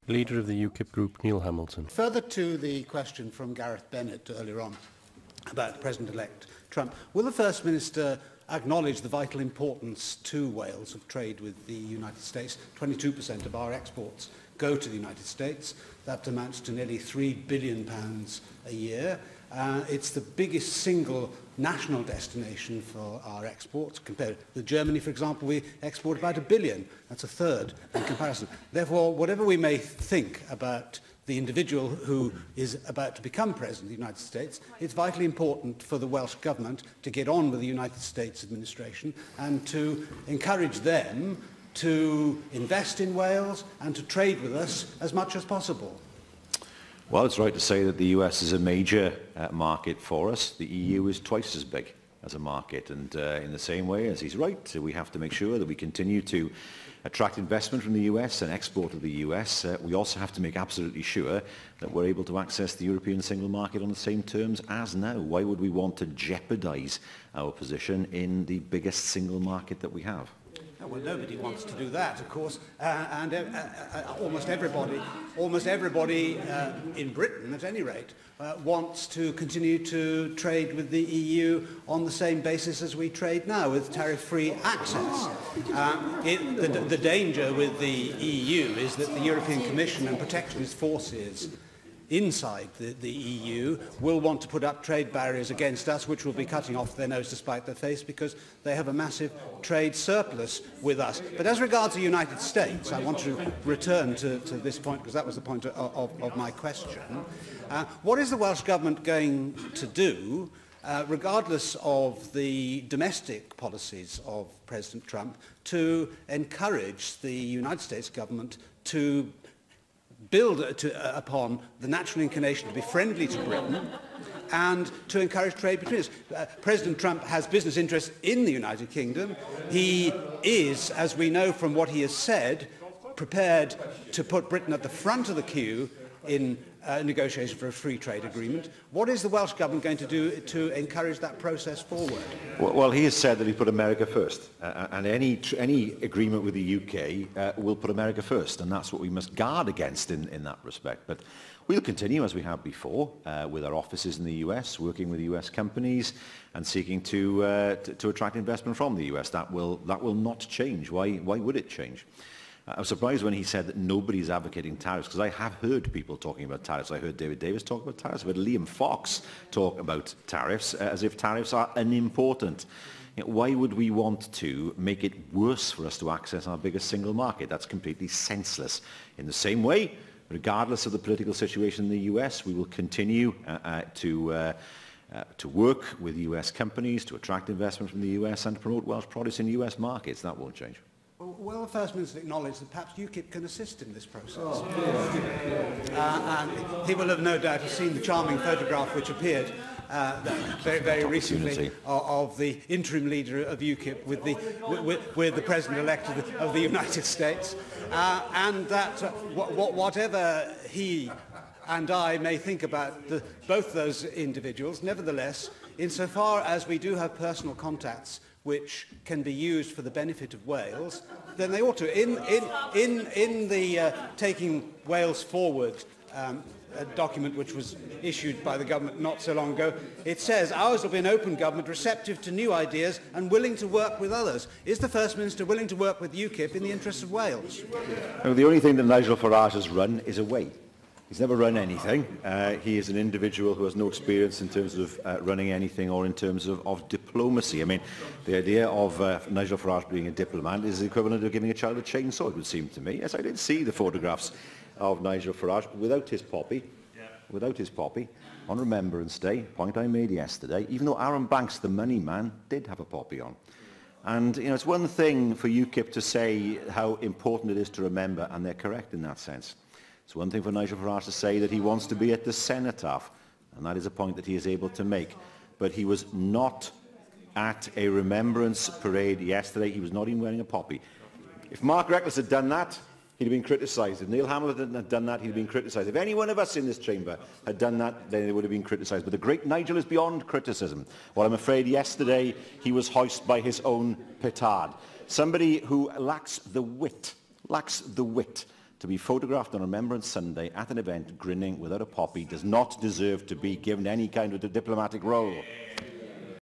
Leader of the UKIP group, Neil Hamilton. Further to the question from Gareth Bennett earlier on about President-elect Trump, will the First Minister acknowledge the vital importance to Wales of trade with the United States? 22% of our exports go to the United States. That amounts to nearly £3 billion a year. It's the biggest single national destination for our exports. Compared with Germany, for example, we export about £1 billion. That's a third in comparison. Therefore, whatever we may think about the individual who is about to become President of the United States, it's vitally important for the Welsh Government to get on with the United States administration and to encourage them to invest in Wales and to trade with us as much as possible. Well, it's right to say that the US is a major market for us. The EU is twice as big as a market, and in the same way, as he's right, we have to make sure that we continue to attract investment from the US and export to the US. We also have to make absolutely sure that we're able to access the European single market on the same terms as now. Why would we want to jeopardise our position in the biggest single market that we have? Well, nobody wants to do that, of course, and almost everybody in Britain, at any rate, wants to continue to trade with the EU on the same basis as we trade now, with tariff-free access. The danger with the EU is that the European Commission and protectionist forces inside the EU will want to put up trade barriers against us, which will be cutting off their nose to spite their face, because they have a massive trade surplus with us. But as regards the United States, I want to return to this point, because that was the point of my question. What is the Welsh Government going to do, regardless of the domestic policies of President Trump, to encourage the United States Government to build upon the natural inclination to be friendly to Britain and to encourage trade between us? President Trump has business interests in the United Kingdom. He is, as we know from what he has said, prepared to put Britain at the front of the queue in negotiation for a free trade agreement. What is the Welsh Government going to do to encourage that process forward? Well, he has said that he put America first, and any agreement with the UK will put America first, and that's what we must guard against in that respect. But we'll continue, as we have before, with our offices in the US, working with US companies and seeking to attract investment from the US. That will not change. Why would it change? I was surprised when he said that nobody's advocating tariffs, because I have heard people talking about tariffs. I heard David Davis talk about tariffs. I've heard Liam Fox talk about tariffs as if tariffs are unimportant. Why would we want to make it worse for us to access our biggest single market? That's completely senseless. In the same way, regardless of the political situation in the US, we will continue to work with US companies, to attract investment from the US and to promote Welsh produce in US markets. That won't change. Will the First Minister acknowledge that perhaps UKIP can assist in this process? And he will have no doubt seen the charming photograph which appeared very recently of the interim leader of UKIP with the President-elect of the United States, and that whatever he and I may think about both those individuals, nevertheless, insofar as we do have personal contacts which can be used for the benefit of Wales, then they ought to. In the Taking Wales Forward a document which was issued by the government not so long ago, it says, ours will be an open government, receptive to new ideas and willing to work with others. Is the First Minister willing to work with UKIP in the interests of Wales? No, the only thing that Nigel Farage has run is away. He's never run anything. He is an individual who has no experience in terms of running anything or in terms of diplomacy. I mean, the idea of Nigel Farage being a diplomat is the equivalent of giving a child a chainsaw, it would seem to me. Yes, I did see the photographs of Nigel Farage without his poppy, on Remembrance Day, point I made yesterday, even though Aaron Banks, the money man, did have a poppy on. And, you know, it's one thing for UKIP to say how important it is to remember, and they're correct in that sense. It's one thing for Nigel Farage to say that he wants to be at the cenotaph, and that is a point that he is able to make. But he was not at a remembrance parade yesterday. He was not even wearing a poppy. If Mark Reckless had done that, he'd have been criticised. If Neil Hamilton had done that, he'd have been criticised. If any one of us in this chamber had done that, then they would have been criticised. But the great Nigel is beyond criticism. Well, I'm afraid yesterday he was hoisted by his own petard. Somebody who lacks the wit to be photographed on Remembrance Sunday at an event grinning without a poppy does not deserve to be given any kind of diplomatic role.